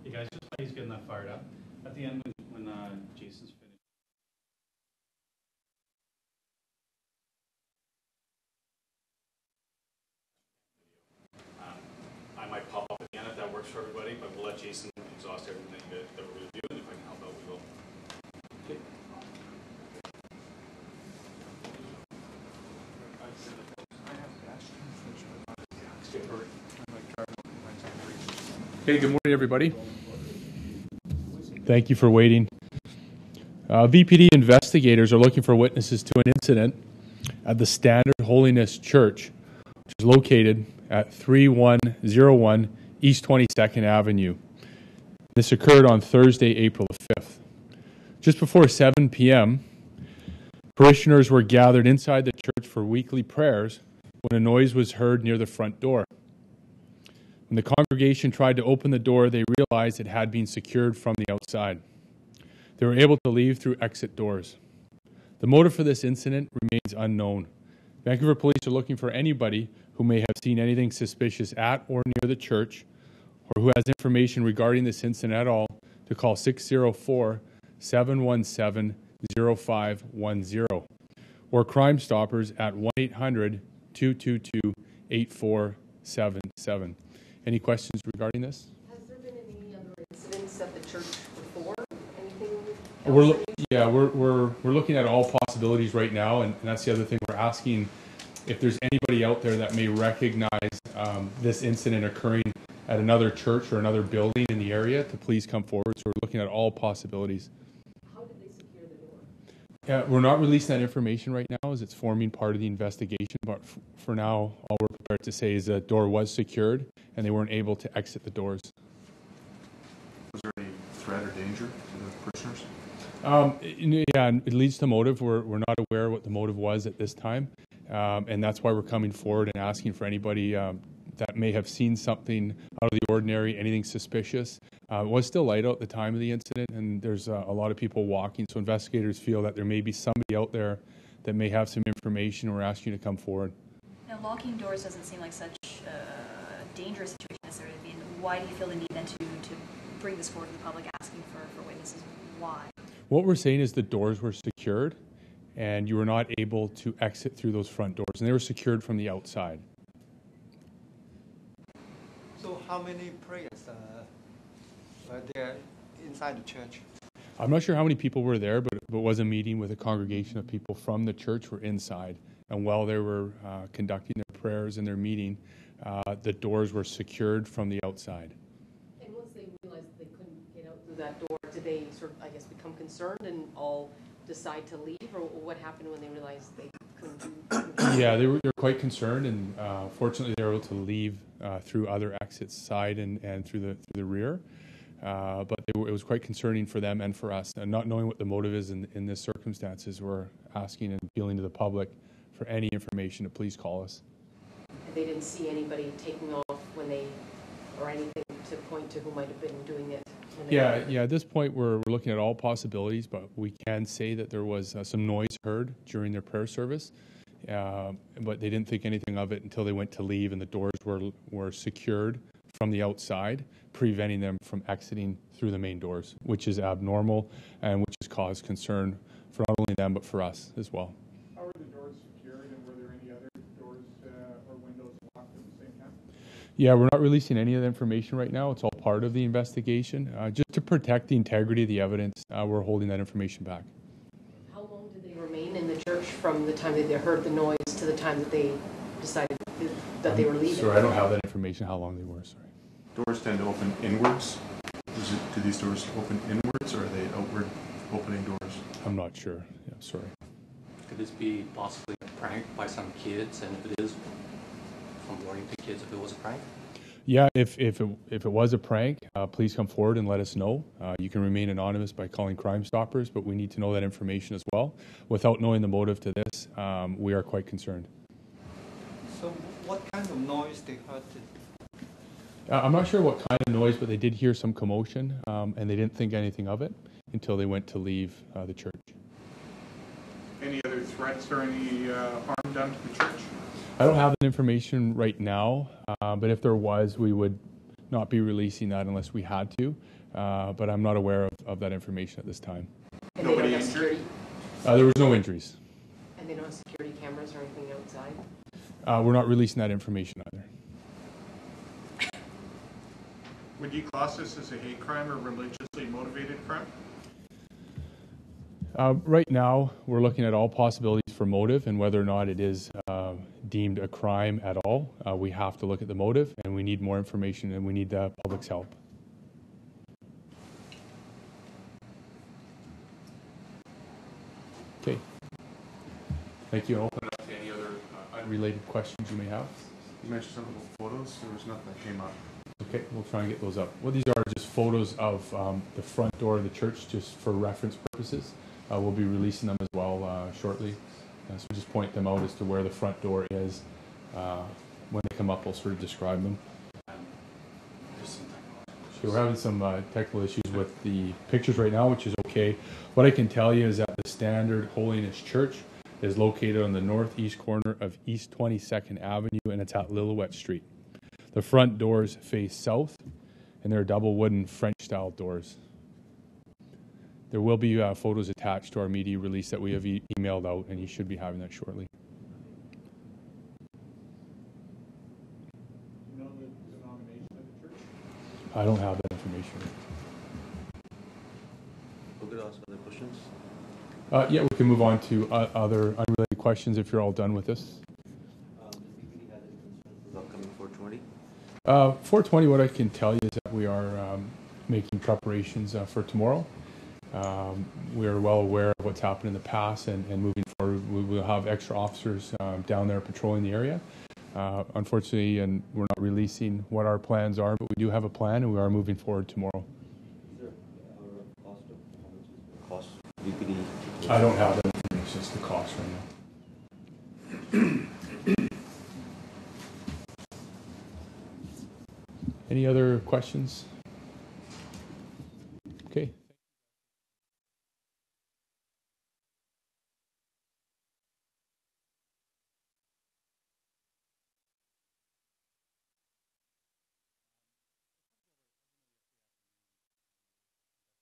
Hey guys, just while he's getting that fired up, at the end when Jason's finished. I might pop up again if that works for everybody, but we'll let Jason exhaust everything that we're going to do, and if I can help out, we will. Okay. Okay, good morning, everybody. Thank you for waiting. VPD investigators are looking for witnesses to an incident at the Standard Holiness Church, which is located at 3101 East 22nd Avenue. This occurred on Thursday, April 5th. Just before 7 p.m., parishioners were gathered inside the church for weekly prayers when a noise was heard near the front door. When the congregation tried to open the door, they realized it had been secured from the outside. They were able to leave through exit doors. The motive for this incident remains unknown. Vancouver Police are looking for anybody who may have seen anything suspicious at or near the church, or who has information regarding this incident at all, to call 604-717-0510, or Crime Stoppers at 1-800-222-8477. Any questions regarding this? Has there been any other incidents at the church before? Anything? We're looking at all possibilities right now, and that's the other thing. We're asking if there's anybody out there that may recognize this incident occurring at another church or another building in the area to please come forward. So we're looking at all possibilities. How did they secure the door? Yeah, we're not releasing that information right now as it's forming part of the investigation, but for now, all we're prepared to say is the door was secured and they weren't able to exit the doors. Was there any threat or danger to the parishioners? Yeah, it leads to motive. We're not aware what the motive was at this time, and that's why we're coming forward and asking for anybody that may have seen something out of the ordinary, anything suspicious. It was still light out at the time of the incident, and there's a lot of people walking, so investigators feel that there may be somebody out there that may have some information. We're asking you to come forward. Now, locking doors doesn't seem like such a dangerous situation necessarily to be in. Why do you feel the need then to bring this forward to the public asking for witnesses? Why? What we're saying is the doors were secured, and you were not able to exit through those front doors, and they were secured from the outside. So how many prayers were there inside the church? I'm not sure how many people were there, but it was a meeting with a congregation of people from the church were inside. And while they were conducting their prayers and their meeting, the doors were secured from the outside. And once they realized that they couldn't get out through that door, did they sort of, I guess, become concerned and all decide to leave? Or what happened when they realized they couldn't do? Yeah, they were quite concerned, and fortunately they were able to leave through other exits, side and through the rear. But it was quite concerning for them and for us. And not knowing what the motive is in this circumstances, we're asking and appealing to the public for any information to please call us. They didn't see anybody taking off when they, or anything to point to who might have been doing it? Yeah. At this point, we're looking at all possibilities, but we can say that there was some noise heard during their prayer service, but they didn't think anything of it until they went to leave, and the doors were secured from the outside, preventing them from exiting through the main doors, which is abnormal and which has caused concern for not only them but for us as well. How were the doors secured, and were there any other doors or windows locked at the same time? Yeah, we're not releasing any of the information right now. It's all part of the investigation. Just to protect the integrity of the evidence, we're holding that information back. How long did they remain in the church from the time that they heard the noise to the time that they decided that they were leaving? Sorry, I don't have that information, how long they were, sorry. Doors tend to open inwards. Do these doors open inwards, or are they outward opening doors? I'm not sure. Yeah, sorry. Could this be possibly a prank by some kids? And if it is, from warning to kids if it was a prank? Yeah, if it was a prank, please come forward and let us know. You can remain anonymous by calling Crime Stoppers, but we need to know that information as well. Without knowing the motive to this, we are quite concerned. So what kind of noise they heard? I'm not sure what kind of noise, but they did hear some commotion, and they didn't think anything of it until they went to leave the church. Any other threats or any harm done to the church? I don't have that information right now, but if there was, we would not be releasing that unless we had to, but I'm not aware of that information at this time. And they don't Nobody have injured? security, There was no injuries. and they don't have security cameras or anything outside? We're not releasing that information either. Would you class this as a hate crime or religiously motivated crime? Right now, we're looking at all possibilities for motive and whether or not it is deemed a crime at all. We have to look at the motive, and we need more information, and we need the public's help. Okay. Thank you. I'll open it up to any other unrelated questions you may have. You mentioned something about photos. There was nothing that came up. Okay, we'll try and get those up. Well, these are just photos of the front door of the church, just for reference purposes. We'll be releasing them as well shortly. So just point them out as to where the front door is. When they come up, we'll sort of describe them. Okay, we're having some technical issues with the pictures right now, which is okay. What I can tell you is that the Standard Holiness Church is located on the northeast corner of East 22nd Avenue, and it's at Lillooet Street. The front doors face south, and they're double wooden French-style doors. There will be photos attached to our media release that we have emailed out, and you should be having that shortly. Do you know the denomination of the church? I don't have that information. We could ask other questions. Yeah, we can move on to other unrelated questions if you're all done with this. Does BPD have any concerns with upcoming 420? 420, what I can tell you is that we are making preparations for tomorrow. We are well aware of what's happened in the past, and moving forward, we will have extra officers down there patrolling the area. Unfortunately, and we're not releasing what our plans are, but we do have a plan, and we are moving forward tomorrow. Is there a cost of how much is the cost BPD? I don't have that information, it's just the cost right now. Any other questions?